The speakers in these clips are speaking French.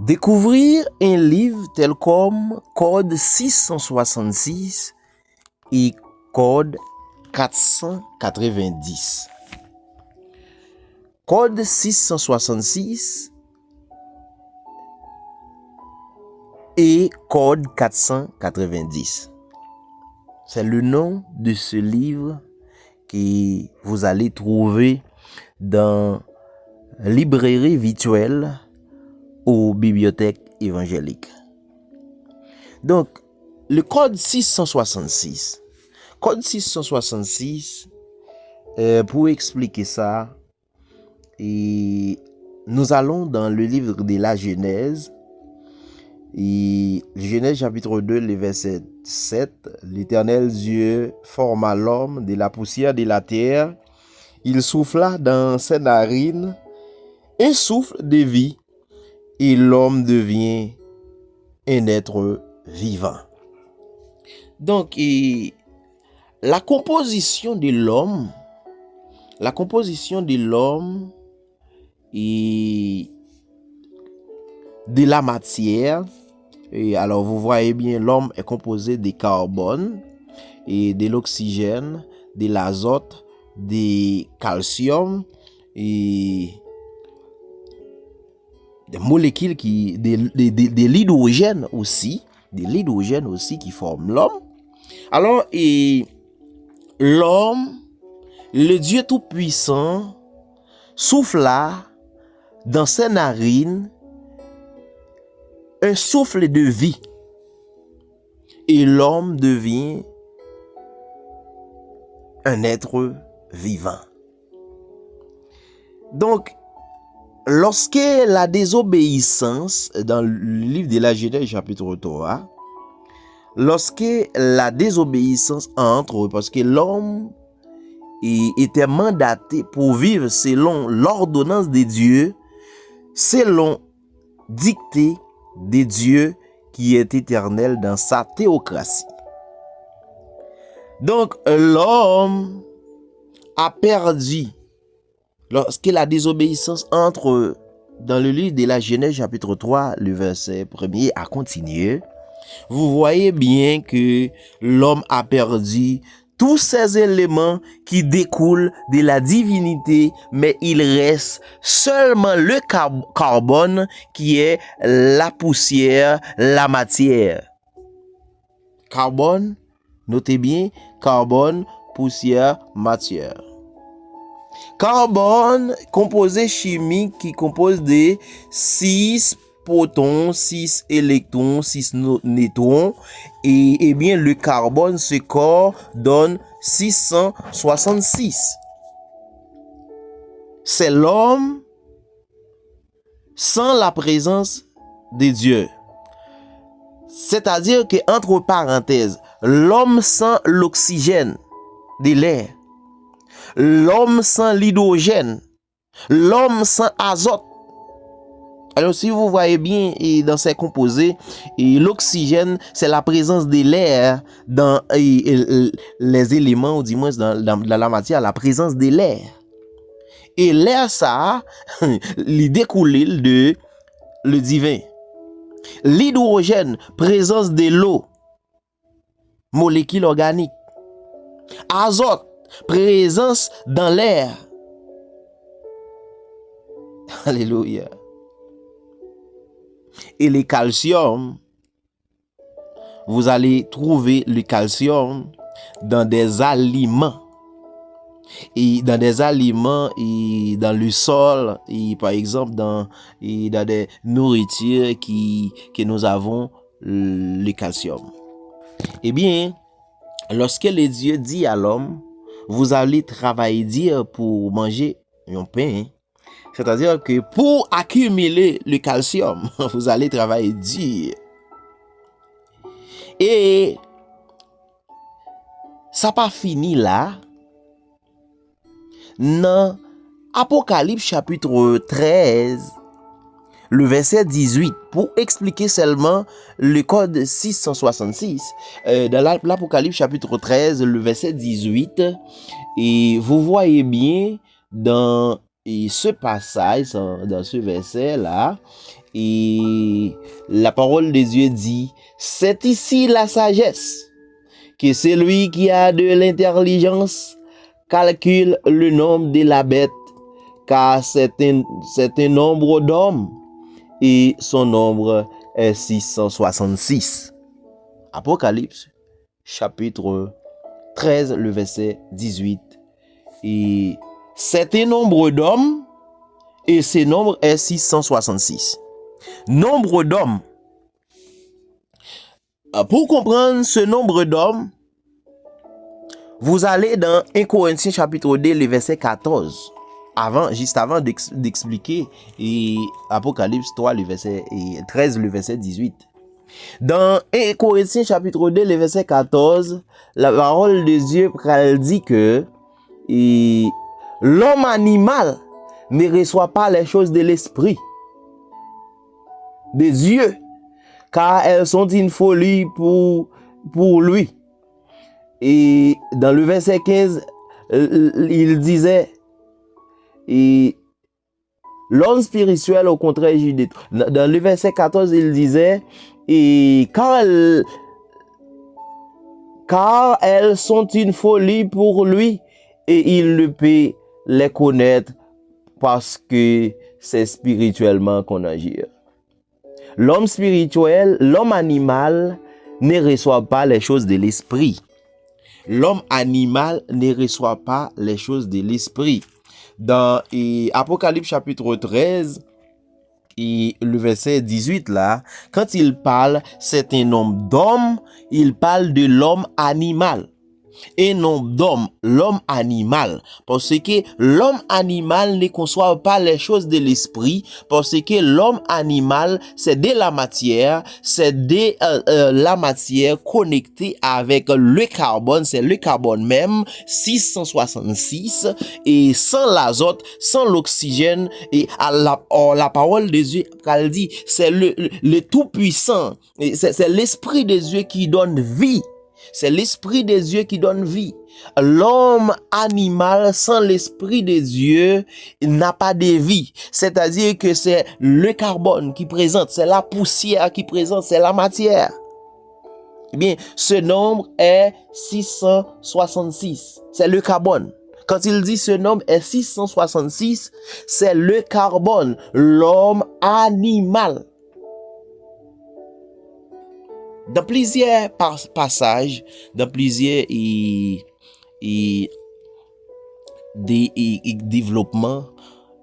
Découvrir un livre tel comme Code 666 et Code 490. Code 666 et Code 490. C'est le nom de ce livre que vous allez trouver dans librairie virtuelle ou bibliothèque évangélique. Donc, le code 666. Code 666, pour expliquer ça, et nous allons dans le livre de la Genèse. Et Genèse chapitre 2, le verset 7. L'Éternel Dieu forma l'homme de la poussière de la terre. Il souffla dans ses narines un souffle de vie. Et l'homme devient un être vivant. Donc, la composition de l'homme et de la matière. Et alors, vous voyez bien, l'homme est composé de carbone et de l'oxygène, de l'azote, du calcium et des molécules de l'hydrogène aussi, qui forment l'homme. Alors, l'homme, le Dieu Tout-Puissant, souffla dans ses narines un souffle de vie. Et l'homme devient un être vivant. Donc, lorsque la désobéissance, dans le livre de la Genèse chapitre 3, lorsque la désobéissance entre, parce que l'homme était mandaté pour vivre selon l'ordonnance de Dieu, selon dictée de Dieu qui est éternel dans sa théocratie. Donc, l'homme a perdu. Lorsque la désobéissance entre dans le livre de la Genèse chapitre 3, le verset 1er a continué, vous voyez bien que l'homme a perdu tous ces éléments qui découlent de la divinité, mais il reste seulement le carbone qui est la poussière, la matière. Carbone, notez bien, carbone, poussière, matière. Carbone, composé chimique qui compose de 6 protons, 6 électrons, 6 neutrons. Et bien, le carbone, ce corps, donne 666. C'est l'homme sans la présence de Dieu. C'est-à-dire que, entre parenthèses, l'homme sans l'oxygène de l'air, l'homme sans l'hydrogène, l'homme sans azote. Alors, si vous voyez bien dans ces composés, l'oxygène, c'est la présence de l'air dans les éléments, ou du moins dans la matière, la présence de l'air. Et l'air, ça, il découle de le divin. L'hydrogène, présence de l'eau, molécule organique. Azote, présence dans l'air. Alléluia. Et le calcium, vous allez trouver le calcium dans des aliments. Et dans des aliments et dans le sol, et par exemple dans des nourritures que nous avons le calcium. Eh bien, lorsque le Dieu dit à l'homme, vous allez travailler dur pour manger un pain, c'est-à-dire que pour accumuler le calcium, vous allez travailler dur. Et ça n'a pas fini là. Dans Apocalypse chapitre 13, le verset 18, pour expliquer seulement le code 666, dans l'Apocalypse chapitre 13, le verset 18, et vous voyez bien dans ce passage, dans ce verset-là, Et la parole de Dieu dit, c'est ici la sagesse, que celui qui a de l'intelligence calcule le nombre de la bête, car c'est un nombre d'hommes, et son nombre est 666. Apocalypse, chapitre 13, le verset 18. Et c'est un nombre d'hommes, et ce nombre est 666. Nombre d'hommes. Pour comprendre ce nombre d'hommes, vous allez dans 1 Corinthiens chapitre 2, le verset 14. Juste avant d'expliquer Apocalypse 3, le verset 13, le verset 18. Dans 1 Corinthiens chapitre 2, le verset 14, la parole de Dieu dit que l'homme animal ne reçoit pas les choses de l'esprit de Dieu, car elles sont une folie pour lui. Et dans le verset 15, il disait, et l'homme spirituel au contraire Judith. Dans le verset 14, il disait, et car elles sont une folie pour lui, et il ne peut les connaître parce que c'est spirituellement qu'on agit. L'homme spirituel, l'homme animal ne reçoit pas les choses de l'esprit. L'homme animal ne reçoit pas les choses de l'esprit. Dans Apocalypse chapitre 13, et le verset 18 là, quand il parle, c'est un homme d'homme, il parle de l'homme animal. Un homme d'homme, l'homme animal, parce que l'homme animal ne conçoit pas les choses de l'esprit, parce que l'homme animal, c'est de la matière, c'est de la matière connectée avec le carbone, c'est le carbone même, 666, et sans l'azote, sans l'oxygène, et la parole de Dieu, elle dit, c'est le tout-puissant, c'est l'esprit de Dieu qui donne vie. C'est l'esprit de Dieu qui donne vie. L'homme animal sans l'esprit de Dieu n'a pas de vie. C'est-à-dire que c'est le carbone qui présente, c'est la poussière qui présente, c'est la matière. Eh bien, ce nombre est 666. C'est le carbone. Quand il dit ce nombre est 666, c'est le carbone, l'homme animal. Dans plusieurs passages, dans plusieurs développements,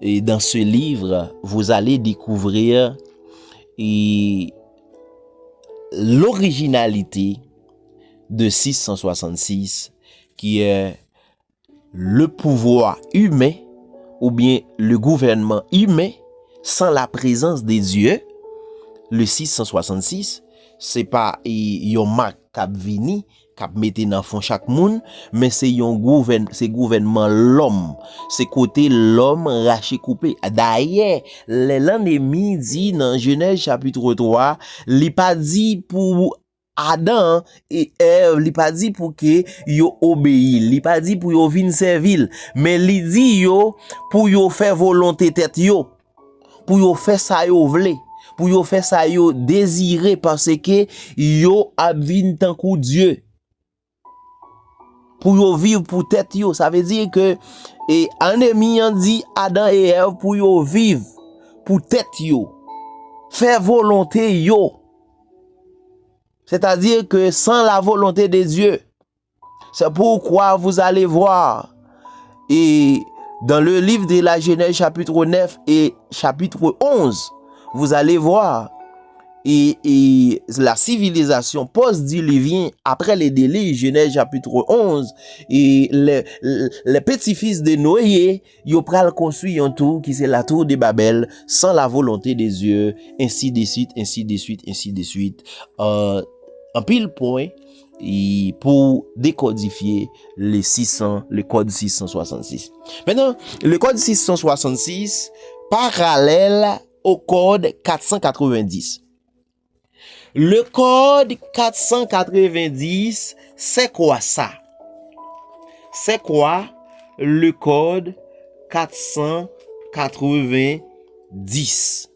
et dans ce livre, vous allez découvrir l'originalité de 666, qui est le pouvoir humain ou bien le gouvernement humain sans la présence des dieux. Le 666, c'est pas yon marque k'ap vini, k'ap mette nan fond chaque moun, mais c'est gouvernement l'homme. C'est côté l'homme raché coupé. D'ailleurs, l'ennemi dit dans Genèse chapitre 3, li pas dit pour Adam et Ève, li pas dit pour que yo obéi, li pas dit pour yo vin servil, mais li dit yo pour yo faire volonté tête yo, pour yo faire ça yo vle. Pour yo faire ça yo désiré parce que yo abvin tankou Dieu. Pour yo vivre pour tête yo, ça veut dire que ennemi a dit Adam et Ève pour yo vivre pour tête yo. Faire volonté yo. C'est-à-dire que sans la volonté de Dieu. C'est pourquoi vous allez voir et dans le livre de la Genèse chapitre 9 et chapitre 11, vous allez voir et la civilisation post-diluvienne après les délits, Genèse chapitre 11, et les petits-fils de Noé, ils pral construire un tour qui c'est la tour de Babel sans la volonté des dieux, ainsi de suite, ainsi de suite, ainsi de suite. En pile point et pour décodifier le code 666. Maintenant, le code 666 parallèle au code 490. Le code 490, c'est quoi ça? C'est quoi le code 490?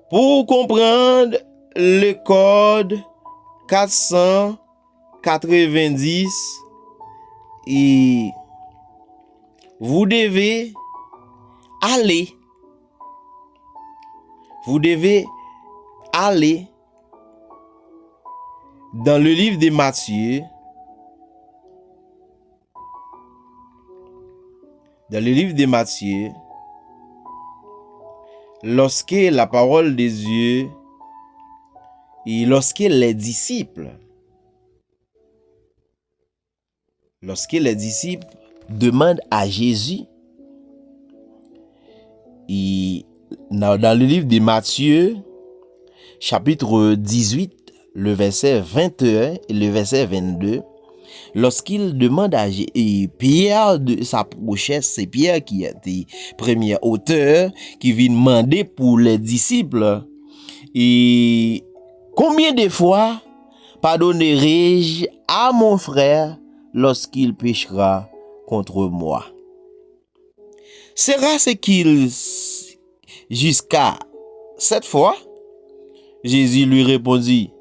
Pour comprendre le code 490, et vous devez aller dans le livre de Matthieu, lorsque la parole de Dieu et lorsque les disciples demandent à Jésus, et dans le livre de Matthieu, chapitre 18, le verset 21 et le verset 22, lorsqu'il demande à Pierre de s'approcher, c'est Pierre qui était premier auteur, qui vient demander pour les disciples, et combien de fois pardonnerai-je à mon frère lorsqu'il péchera contre moi? Sera-ce qu'il jusqu'à 7 fois? Jésus lui répondit,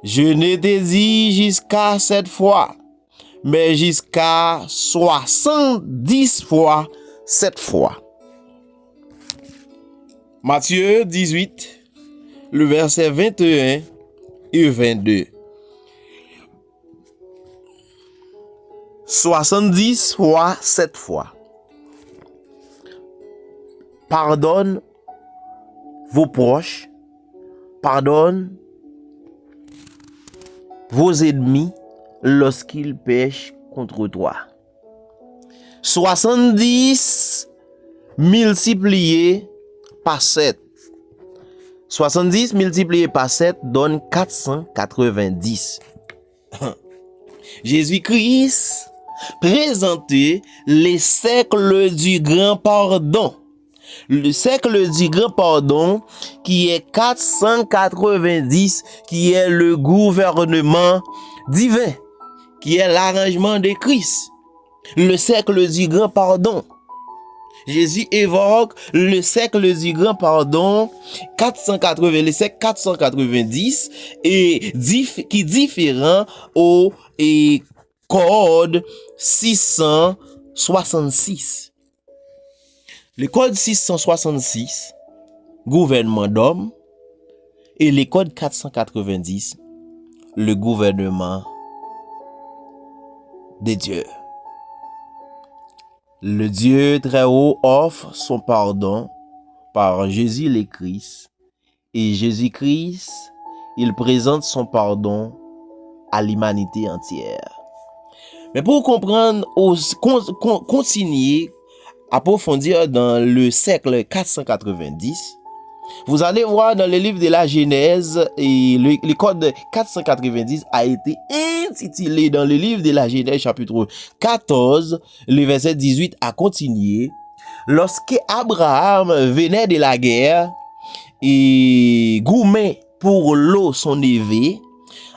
je ne te dis jusqu'à 7 fois, mais jusqu'à 70 fois 7 fois. Matthieu 18, le verset 21 et 22. 70 fois 7 fois. Pardonne vos proches, pardonne vos ennemis lorsqu'ils pêchent contre toi. 70 multiplié par 7. 70 multiplié par 7 donne 490. Jésus-Christ présentait les siècles du grand pardon. Le siècle du grand pardon qui est 490, qui est le gouvernement divin, qui est l'arrangement de Christ. Le siècle du grand pardon. Jésus évoque le siècle du grand pardon 480, le siècle 490 et qui est différent au code 666. Le code 666, gouvernement d'homme, et le code 490, le gouvernement de Dieu. Le Dieu très haut offre son pardon par Jésus le Christ, et Jésus-Christ, il présente son pardon à l'humanité entière. Mais pour comprendre, continuer, approfondir dans le siècle 490, vous allez voir dans le livre de la Genèse, et le code 490 a été intitulé dans le livre de la Genèse chapitre 14, le verset 18 à continuer. Lorsque Abraham venait de la guerre et gourmet pour l'eau son éveil,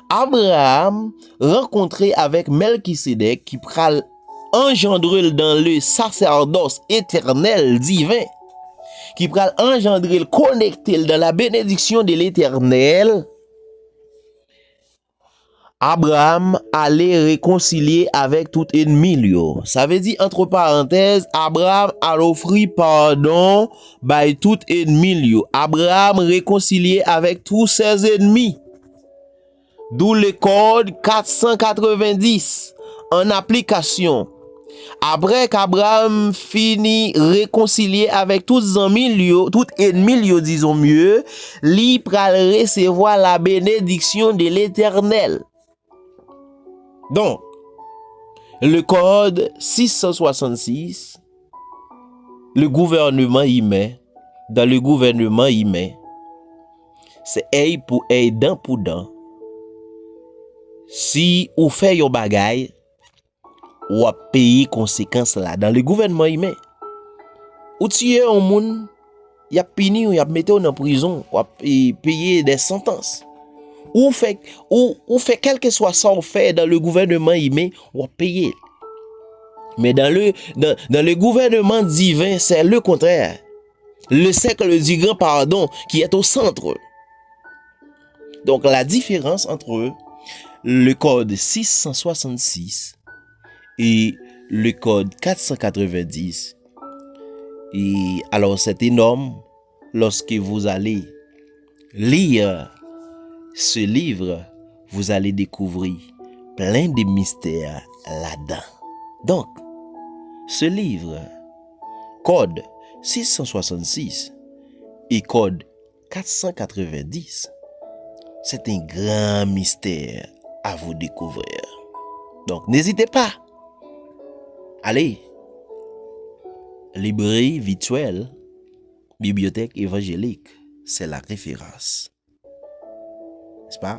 Abraham rencontré avec Melchisedec qui pral engendrer dans le sacerdoce éternel divin, qui pral engendrer, connecter dans la bénédiction de l'éternel. Abraham allait réconcilier avec tout ennemi. Ça veut dire, entre parenthèses, Abraham a offert pardon by tout ennemi. Abraham réconcilié avec tous ses ennemis. D'où le code 490 en application. Après qu'Abraham finit réconcilié avec tous amis, tout ennemi, disons mieux, li pral recevoir la bénédiction de l'éternel. Donc, le code 666, le gouvernement y met, dans le gouvernement y met, c'est œil pour œil, dent pour dent. Si ou fait yon bagay, ou a payer conséquences là. Dans le gouvernement y met. Ou tuer un moun, y a puni ou y a mettre en prison, ou a payer des sentences. Ou fait quel que soit ça on fait dans le gouvernement y met, ou a payer. Mais dans le gouvernement divin, c'est le contraire. Le cercle du grand pardon qui est au centre. Donc la différence entre le code 666 et le code 490, et alors c'est énorme lorsque vous allez lire ce livre, vous allez découvrir plein de mystères là-dedans. Donc, ce livre, code 666 et code 490, c'est un grand mystère à vous découvrir. Donc, n'hésitez pas. Allez, librairie virtuelle, bibliothèque évangélique, c'est la référence. N'est-ce pas?